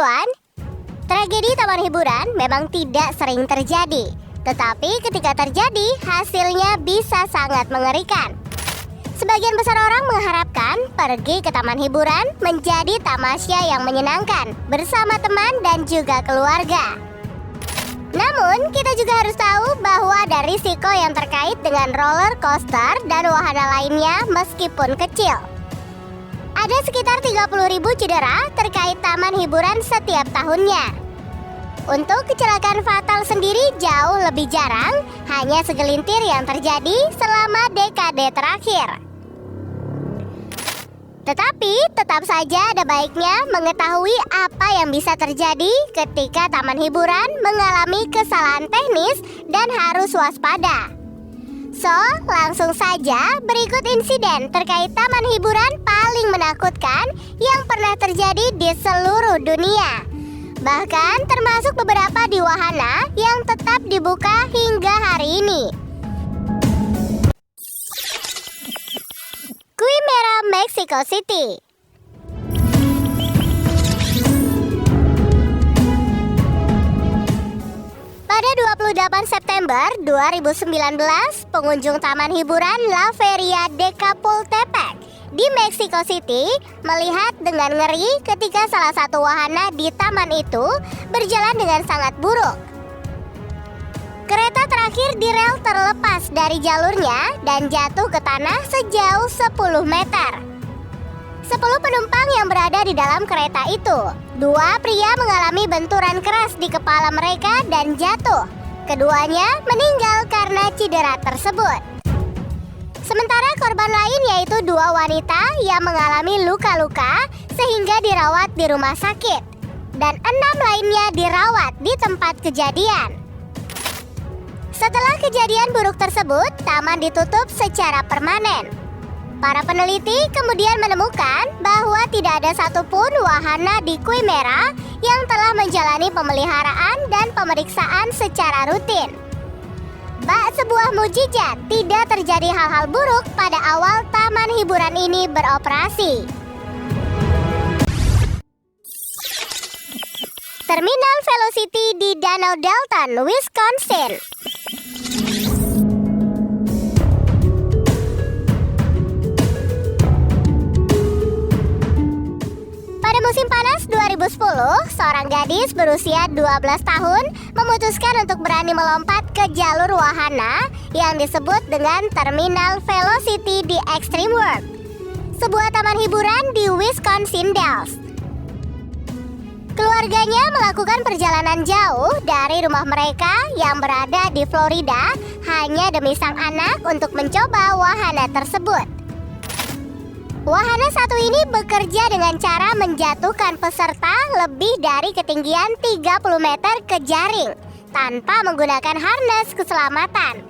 everyone. Tragedi taman hiburan memang tidak sering terjadi, tetapi ketika terjadi, hasilnya bisa sangat mengerikan. Sebagian besar orang mengharapkan pergi ke taman hiburan menjadi tamasya yang menyenangkan bersama teman dan juga keluarga. Namun, kita juga harus tahu bahwa ada risiko yang terkait dengan roller coaster dan wahana lainnya meskipun kecil. Ada sekitar 30.000 cedera terkait taman hiburan setiap tahunnya. Untuk kecelakaan fatal sendiri jauh lebih jarang, hanya segelintir yang terjadi selama dekade terakhir. Tetapi tetap saja ada baiknya mengetahui apa yang bisa terjadi ketika taman hiburan mengalami kesalahan teknis dan harus waspada. So, langsung saja berikut insiden terkait taman hiburan paling menakutkan yang pernah terjadi di seluruh dunia. Bahkan termasuk beberapa di wahana yang tetap dibuka hingga hari ini. Quimera, Mexico City. Pada 28 September 2019, pengunjung taman hiburan La Feria de Chapultepec di Mexico City melihat dengan ngeri ketika salah satu wahana di taman itu berjalan dengan sangat buruk. Kereta terakhir di rel terlepas dari jalurnya dan jatuh ke tanah sejauh 10 meter. 10 penumpang yang berada di dalam kereta itu. 2 pria mengalami benturan keras di kepala mereka dan jatuh. Keduanya meninggal karena cedera tersebut. Sementara korban lain yaitu 2 wanita yang mengalami luka-luka sehingga dirawat di rumah sakit. Dan 6 lainnya dirawat di tempat kejadian. Setelah kejadian buruk tersebut, taman ditutup secara permanen. Para peneliti kemudian menemukan bahwa tidak ada satupun wahana di Quimera yang telah menjalani pemeliharaan dan pemeriksaan secara rutin. Bak sebuah mukjizat, tidak terjadi hal-hal buruk pada awal taman hiburan ini beroperasi. Terminal Velocity di Danau Dalton, Wisconsin. Pada musim panas 2010, seorang gadis berusia 12 tahun memutuskan untuk berani melompat ke jalur wahana yang disebut dengan Terminal Velocity di Extreme World, sebuah taman hiburan di Wisconsin Dells. Keluarganya melakukan perjalanan jauh dari rumah mereka yang berada di Florida hanya demi sang anak untuk mencoba wahana tersebut. Wahana satu ini bekerja dengan cara menjatuhkan peserta lebih dari ketinggian 30 meter ke jaring tanpa menggunakan harness keselamatan.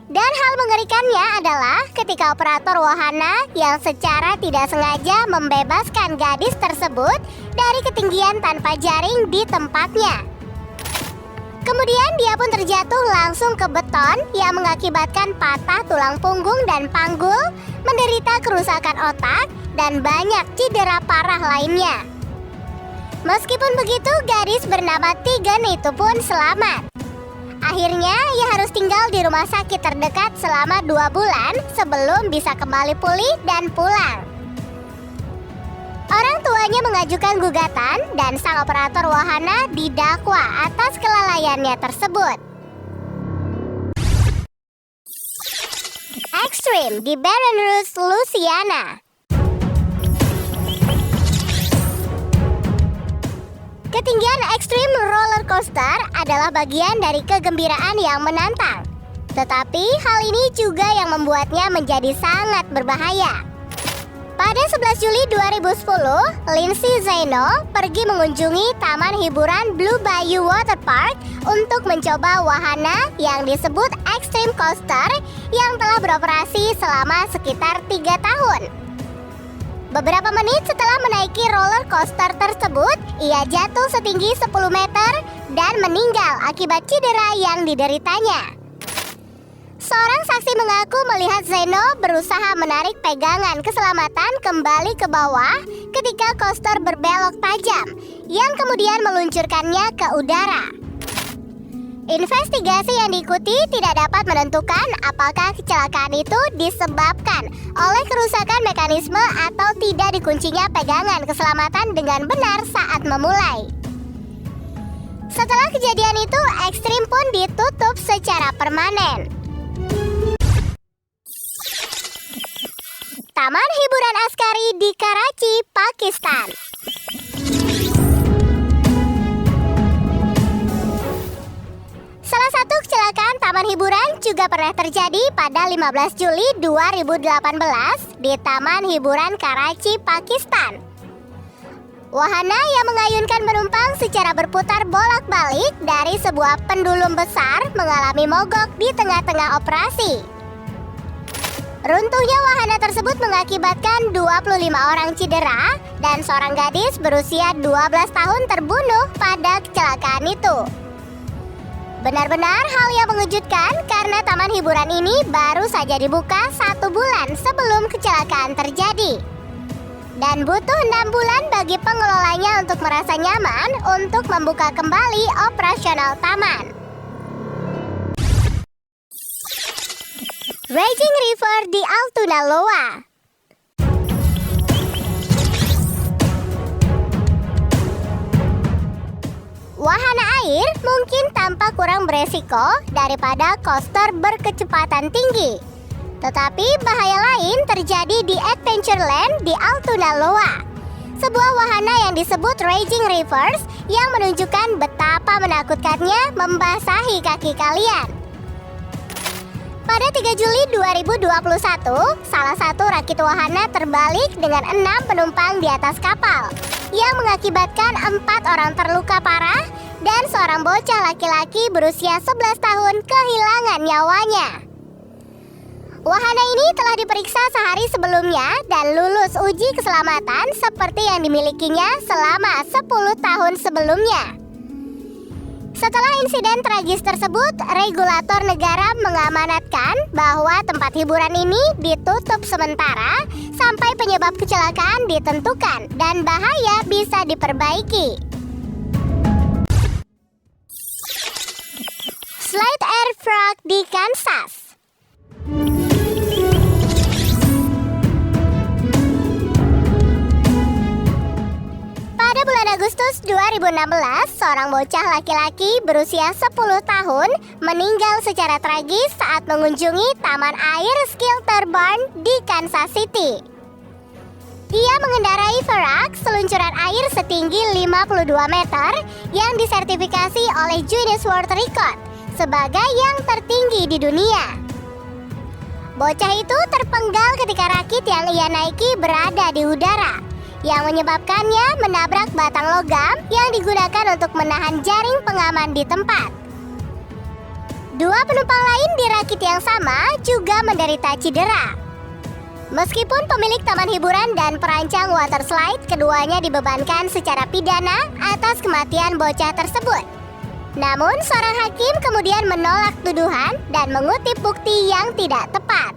Dan hal mengerikannya adalah ketika operator wahana yang secara tidak sengaja membebaskan gadis tersebut dari ketinggian tanpa jaring di tempatnya. Kemudian dia pun terjatuh langsung ke beton yang mengakibatkan patah tulang punggung dan panggul, menderita kerusakan otak, dan banyak cedera parah lainnya. Meskipun begitu, gadis bernama Tegan itu pun selamat. Akhirnya, ia harus tinggal di rumah sakit terdekat selama 2 bulan sebelum bisa kembali pulih dan pulang. Orang tuanya mengajukan gugatan dan sang operator wahana didakwa atas kelalaiannya tersebut. Extreme di Baton Rouge, Louisiana. Ketinggian ekstrim roller coaster adalah bagian dari kegembiraan yang menantang. Tetapi hal ini juga yang membuatnya menjadi sangat berbahaya. Pada 11 Juli 2010, Lindsay Zeno pergi mengunjungi taman hiburan Blue Bayou Water Park untuk mencoba wahana yang disebut Extreme Coaster yang telah beroperasi selama sekitar 3 tahun. Beberapa menit setelah menaiki roller coaster tersebut, ia jatuh setinggi 10 meter dan meninggal akibat cedera yang dideritanya. Seorang saksi mengaku melihat Zeno berusaha menarik pegangan keselamatan kembali ke bawah ketika coaster berbelok tajam yang kemudian meluncurkannya ke udara. Investigasi yang diikuti tidak dapat menentukan apakah kecelakaan itu disebabkan oleh kerusakan mekanisme atau tidak dikuncinya pegangan keselamatan dengan benar saat memulai. Setelah kejadian itu, Extreme pun ditutup secara permanen. Taman Hiburan Askari di Karachi, Pakistan. Salah satu kecelakaan taman hiburan juga pernah terjadi pada 15 Juli 2018 di Taman Hiburan Karachi, Pakistan. Wahana yang mengayunkan penumpang secara berputar bolak-balik dari sebuah pendulum besar mengalami mogok di tengah-tengah operasi. Runtuhnya wahana tersebut mengakibatkan 25 orang cedera dan seorang gadis berusia 12 tahun terbunuh pada kecelakaan itu. Benar-benar hal yang mengejutkan karena taman hiburan ini baru saja dibuka 1 bulan sebelum kecelakaan terjadi. Dan butuh 6 bulan bagi pengelolanya untuk merasa nyaman untuk membuka kembali operasional taman. Raging River di Altoona Loa. Wahana air mungkin tampak kurang beresiko daripada coaster berkecepatan tinggi. Tetapi bahaya lain terjadi di Adventureland di Altoona Loa, sebuah wahana yang disebut Raging Rivers yang menunjukkan betapa menakutkannya membasahi kaki kalian. Pada 3 Juli 2021, salah satu rakit wahana terbalik dengan 6 penumpang di atas kapal, yang mengakibatkan 4 orang terluka parah dan seorang bocah laki-laki berusia 11 tahun kehilangan nyawanya. Wahana ini telah diperiksa sehari sebelumnya dan lulus uji keselamatan seperti yang dimilikinya selama 10 tahun sebelumnya. Setelah insiden tragis tersebut, regulator negara mengamanatkan bahwa tempat hiburan ini ditutup sementara sampai penyebab kecelakaan ditentukan dan bahaya bisa diperbaiki. Slide Air Frog di Kansas. Pada bulan Agustus 2016, seorang bocah laki-laki berusia 10 tahun meninggal secara tragis saat mengunjungi Taman Air Skilterburn di Kansas City. Ia mengendarai Verax, seluncuran air setinggi 52 meter yang disertifikasi oleh Guinness World Record sebagai yang tertinggi di dunia. Bocah itu terpenggal ketika rakit yang ia naiki berada di udara, yang menyebabkannya menabrak batang logam yang digunakan untuk menahan jaring pengaman di tempat. 2 penumpang lain di rakit yang sama juga menderita cedera. Meskipun pemilik taman hiburan dan perancang water slide keduanya dibebankan secara pidana atas kematian bocah tersebut. Namun seorang hakim kemudian menolak tuduhan dan mengutip bukti yang tidak tepat.